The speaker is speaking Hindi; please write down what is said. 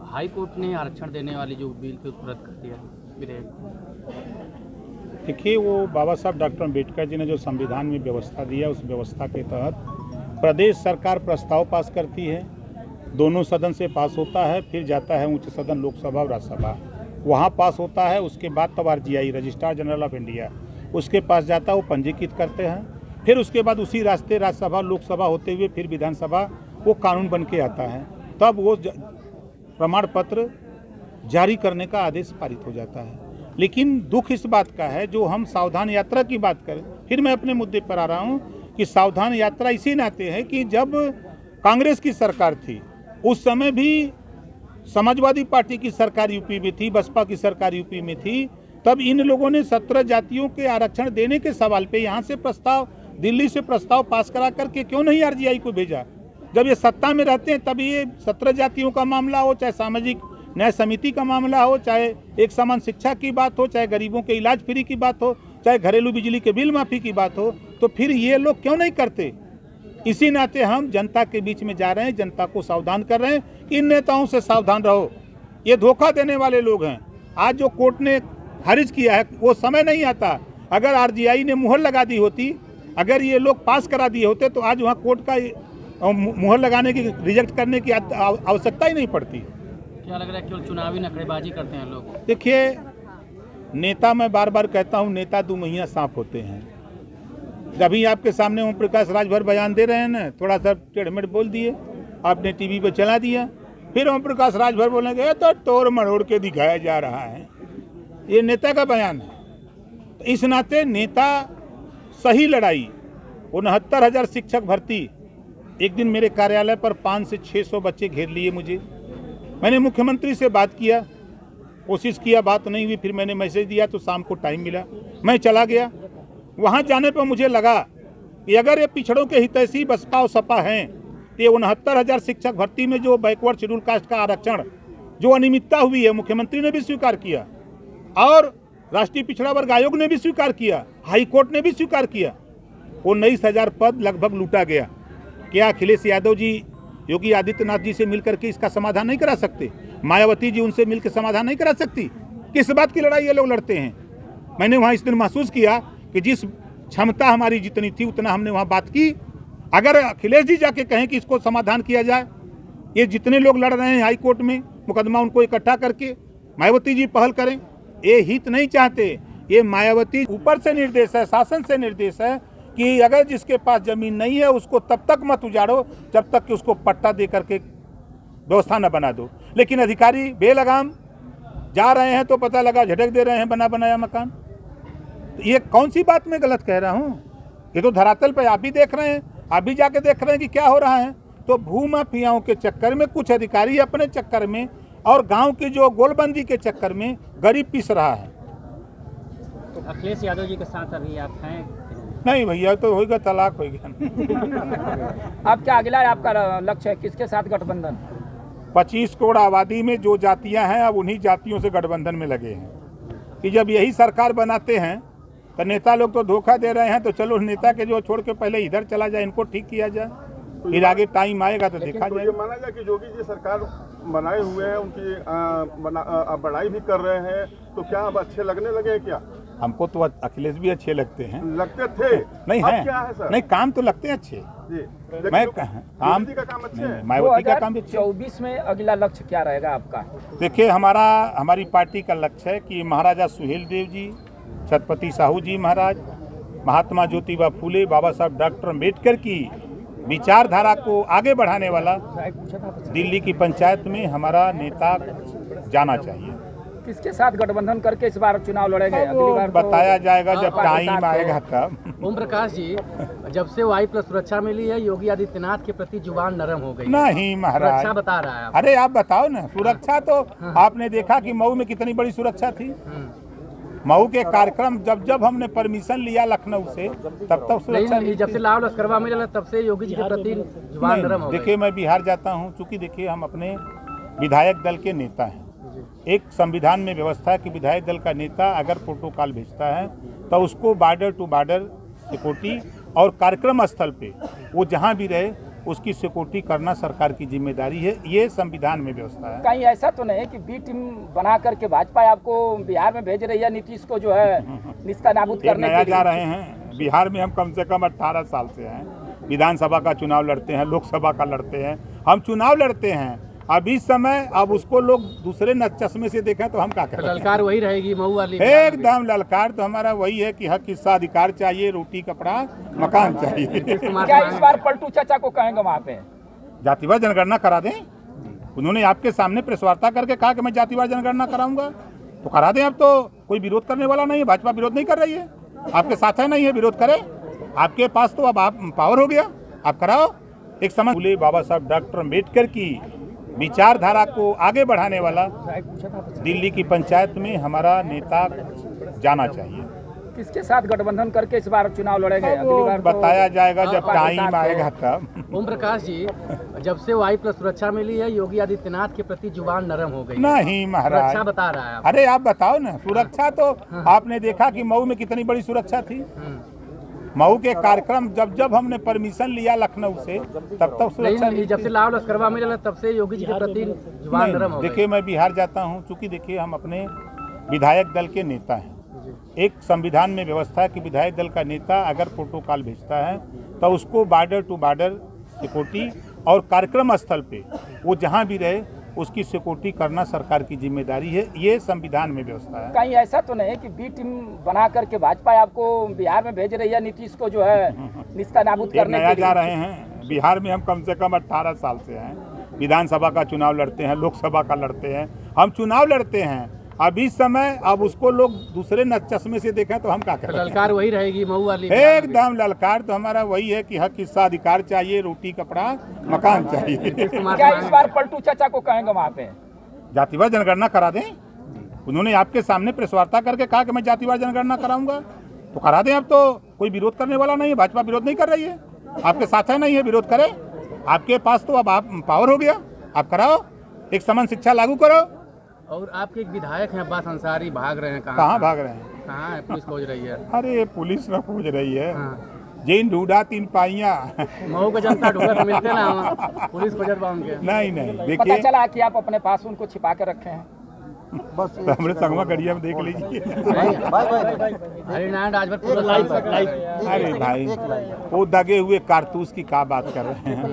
हाई कोर्ट ने आरक्षण देने वाली जो बिल को रद्द कर दिया विधेयक। देखिए, वो बाबा साहब डॉक्टर अम्बेडकर जी ने जो संविधान में व्यवस्था दिया, उस व्यवस्था के तहत प्रदेश सरकार प्रस्ताव पास करती है, दोनों सदन से पास होता है, फिर जाता है उच्च सदन लोकसभा और राज्यसभा, वहाँ पास होता है। उसके बाद तब RGI registrar general of India उसके पास जाता है, वो पंजीकृत करते हैं। फिर उसके बाद उसी रास्ते राज्यसभा लोकसभा होते हुए फिर विधानसभा वो कानून बन के आता है, तब वो प्रमाण पत्र जारी करने का आदेश पारित हो जाता है। लेकिन दुख इस बात का है, जो हम सावधान यात्रा की बात करें, फिर मैं अपने मुद्दे पर आ रहा हूँ कि सावधान यात्रा इसी नाते है कि जब कांग्रेस की सरकार थी उस समय भी समाजवादी पार्टी की सरकार यूपी में थी, बसपा की सरकार यूपी में थी, तब इन लोगों ने 17 जातियों के आरक्षण देने के सवाल पे यहाँ से प्रस्ताव, दिल्ली से प्रस्ताव पास करा करके क्यों नहीं RGI को भेजा। जब ये सत्ता में रहते हैं तब ये 17 जातियों का मामला हो, चाहे सामाजिक न्याय समिति का मामला हो, चाहे एक समान शिक्षा की बात हो, चाहे गरीबों के इलाज फ्री की बात हो, चाहे घरेलू बिजली के बिल माफी की बात हो, तो फिर ये लोग क्यों नहीं करते। इसी नाते हम जनता के बीच में जा रहे हैं, जनता को सावधान कर रहे हैं कि इन नेताओं से सावधान रहो, ये धोखा देने वाले लोग हैं। आज जो कोर्ट ने खारिज किया है वो समय नहीं आता, अगर RGI ने मुहर लगा दी होती, अगर ये लोग पास करा दिए होते तो आज वहाँ कोर्ट का मुहर लगाने की, रिजेक्ट करने की आवश्यकता ही नहीं पड़ती। क्या लग रहा है केवल चुनावी नखरेबाजी करते हैं लोग? देखिए, नेता, मैं बार बार कहता हूँ, नेता दुमहिया सांप होते हैं। अभी आपके सामने ओम प्रकाश राजभर बयान दे रहे हैं ना, थोड़ा सा टेढ़मेढ़ बोल दिए, आपने टीवी पे चला दिया, फिर ओम प्रकाश राजभर बोलेंगे तो तोड़ मरोड़ के दिखाया जा रहा है। ये नेता का बयान है। तो इस नाते नेता सही लड़ाई, 69,000 शिक्षक भर्ती, एक दिन मेरे कार्यालय पर 500 से 600 बच्चे घेर लिए मुझे। मैंने मुख्यमंत्री से बात किया, कोशिश किया, बात नहीं हुई, फिर मैंने मैसेज दिया तो शाम को टाइम मिला, मैं चला गया। वहाँ जाने पर मुझे लगा कि अगर ये पिछड़ों के हितैषी बसपा और सपा हैं तो ये 69,000 शिक्षक भर्ती में जो बैकवर्ड शेड्यूल कास्ट का आरक्षण जो अनियमितता हुई है, मुख्यमंत्री ने भी स्वीकार किया और राष्ट्रीय पिछड़ा वर्ग आयोग ने भी स्वीकार किया, हाई कोर्ट ने भी स्वीकार किया। 19,000 पद लगभग लूटा गया। क्या अखिलेश यादव जी योगी आदित्यनाथ जी से मिलकर के इसका समाधान नहीं करा सकते? मायावती जी उनसे मिलकर समाधान नहीं करा सकती? किस बात की लड़ाई ये लोग लड़ते हैं? मैंने वहाँ इस दिन महसूस किया कि जिस क्षमता हमारी जितनी थी उतना हमने वहाँ बात की। अगर अखिलेश जी जाके कहें कि इसको समाधान किया जाए, ये जितने लोग लड़ रहे हैं हाई कोर्ट में मुकदमा, उनको इकट्ठा करके मायावती जी पहल करें। ये हित नहीं चाहते, ये मायावती ऊपर से निर्देश है, शासन से निर्देश है कि अगर जिसके पास जमीन नहीं है उसको तब तक मत उजाड़ो जब तक कि उसको पट्टा दे करके व्यवस्था न बना दो। लेकिन अधिकारी बेलगाम जा रहे हैं तो पता लगा झटक दे रहे हैं बना बनाया मकान। ये कौन सी बात मैं गलत कह रहा हूँ? ये तो धरातल पे आप भी देख रहे हैं, आप भी जाके देख रहे हैं कि क्या हो रहा है। तो भू माफियाओं के चक्कर में कुछ अधिकारी अपने चक्कर में और गांव की जो गोलबंदी के चक्कर में गरीब पिस रहा है। तो अखिलेश यादव जी के साथ अभी आप हैं? नहीं भैया, तो होगा तलाक होगा। अब क्या अगला आपका लक्ष्य है, किसके साथ गठबंधन? 25 करोड़ आबादी में जो जातियां हैं अब उन्हीं जातियों से गठबंधन में लगे हैं कि जब यही सरकार बनाते हैं तो नेता लोग तो धोखा दे रहे हैं, तो चलो नेता के जो छोड़ के पहले इधर चला जाए, इनको ठीक किया जाए, फिर आगे टाइम आएगा तो देखा जाए। ये माना जाए कि योगी जी सरकार बनाए हुए हैं, उनकी बढ़ाई भी कर रहे हैं, तो क्या अब अच्छे लगने लगे हैं क्या? हमको तो अखिलेश भी अच्छे लगते हैं। लगते थे, नहीं अब है, क्या है सर? नहीं, काम तो लगते हैं अच्छे जी, मैं काम का काम अच्छे है। मायावती का काम भी अच्छा है। 2024 में अगला लक्ष्य क्या रहेगा आपका? देखिए, हमारी पार्टी का लक्ष्य है कि महाराजा सुहेल देव जी, छत्रपति साहू जी महाराज, महात्मा ज्योतिबा फूले, बाबा साहब डॉक्टर अम्बेडकर की विचारधारा को आगे बढ़ाने वाला दिल्ली की पंचायत में हमारा नेता जाना चाहिए। किसके साथ गठबंधन करके इस बार चुनाव लड़ेंगे? अगली बार बताया जाएगा जब टाइम आएगा तब। ओम प्रकाश जी, जब से Y+ सुरक्षा मिली है, योगी आदित्यनाथ के प्रति जुबान नरम हो गई। नहीं महाराज, सुरक्षा बता रहा है। अरे आप बताओ ना, सुरक्षा तो आपने देखा कि मऊ में कितनी बड़ी सुरक्षा थी। मऊ के कार्यक्रम जब हमने परमिशन लिया लखनऊ से तब सुरक्षा नहीं, जब से लाल लश्करवा मिला तब से योगी जी के प्रति जुबान नरम हो गई। देखिए, मैं बिहार जाता हूँ, चूंकि देखिए हम अपने विधायक दल के नेता हैं। एक संविधान में व्यवस्था है कि विधायक दल का नेता अगर प्रोटोकॉल भेजता है तो उसको बॉर्डर टू बॉर्डर सिक्योरिटी और कार्यक्रम स्थल पे वो जहाँ भी रहे उसकी सिक्योरिटी करना सरकार की जिम्मेदारी है। ये संविधान में व्यवस्था है। कहीं ऐसा तो नहीं कि बी टीम बना करके भाजपा आपको बिहार में भेज रही है, नीतीश को जो है निस्ता नाबूद ये करने नया के जा लिए? रहे हैं। बिहार में हम कम से कम 18 साल से हैं। विधानसभा का चुनाव लड़ते हैं, लोकसभा का लड़ते हैं, हम चुनाव लड़ते हैं। अब इस समय अब उसको लोग दूसरे चश्मे से देखें तो हम क्या करें। ललकार वही रहेगी मऊ वाली। एकदम ललकार तो हमारा वही है कि हक हिस्सा अधिकार चाहिए, रोटी कपड़ा मकान चाहिए। क्या इस बार पलटू चाचा को कहेंगे वहाँ पे? जातिवार जनगणना करा दें। उन्होंने आपके सामने प्रेस वार्ता करके कहा कि मैं जातिवार जनगणना कराऊंगा, तो करा दें। अब तो कोई विरोध करने वाला नहीं है, भाजपा विरोध नहीं कर रही है, आपके साथ है नहीं है, विरोध करे। आपके पास तो अब आप पावर हो गया, आप कराओ। एक समय फूले बाबा साहब डॉक्टर अम्बेडकर की विचारधारा को आगे बढ़ाने वाला दिल्ली की पंचायत में हमारा नेता जाना चाहिए। किसके साथ गठबंधन करके इस बार चुनाव लड़ेंगे? अगली वो बार तो बताया जाएगा जब पार्टी टाइम साथ आएगा तब। ओम प्रकाश जी, जब से वाई प्लस सुरक्षा मिली है योगी आदित्यनाथ के प्रति जुबान नरम हो गई है। नहीं महाराज, सुरक्षा बता रहा है आप। अरे आप बताओ ना। सुरक्षा तो आपने देखा कि मऊ में कितनी बड़ी सुरक्षा थी। मऊ के कार्यक्रम जब हमने परमिशन लिया लखनऊ से तब सुरक्षा नहीं, जब से लाव लश्करवा मिला तब से योगी जी के प्रति जुबान नरम हो गई। देखिए, मैं बिहार जाता हूँ, चूंकि देखिए हम अपने विधायक दल के नेता हैं। एक संविधान में व्यवस्था है कि विधायक दल का नेता अगर प्रोटोकॉल भेजता है तो उसको बॉर्डर टू बॉर्डर सिक्योरिटी और कार्यक्रम स्थल पे वो जहाँ भी रहे उसकी सिक्योरिटी करना सरकार की जिम्मेदारी है। ये संविधान में व्यवस्था है। कहीं ऐसा तो नहीं कि बी टीम बना करके भाजपा आपको बिहार में भेज रही है, नीतीश को जो है निस्ता नाबूद ये करने नया के जा लिए? रहे हैं। बिहार में हम कम से कम 18 साल से हैं। विधानसभा का चुनाव लड़ते हैं, लोकसभा का लड़ते हैं, हम चुनाव लड़ते हैं। अब इस समय अब उसको लोग दूसरे चश्मे से देखें तो हम क्या करें। ललकार वही रहेगी मऊ वाली। एकदम ललकार तो हमारा वही है कि हक हिस्सा अधिकार चाहिए, रोटी कपड़ा मकान चाहिए। क्या इस बार पलटू चाचा को कहेंगे वहाँ पे? जातिवार जनगणना करा दें। उन्होंने आपके सामने प्रेस वार्ता करके कहा कि मैं जातिवार जनगणना कराऊंगा, तो करा दें। अब तो कोई विरोध करने वाला नहीं है, भाजपा विरोध नहीं कर रही है, आपके साथ है नहीं है, विरोध करे। आपके पास तो अब आप पावर हो गया, आप कराओ। एक समान शिक्षा लागू करो। और आपके एक विधायक हैं अब्बास अंसारी, भाग रहे हैं। कहाँ भाग रहे हैं? कहाँ है? पुलिस खोज रही है। अरे पुलिस न खोज रही है, हाँ। जिन ढूंढा तीन पाइया। मऊ का जनता ढूंढा तो मिलते ना हम। पुलिस खोजत बा उनके। नहीं पता देखिए, चला कि आप अपने पास उनको छिपा कर रखे हैं। तो हमरे संगमा गड़िया में देख लीजिए। हरिनारायण राजभर पूरा लाइव। अरे भाई, वो दगे हुए कारतूस की क्या बात कर रहे हैं।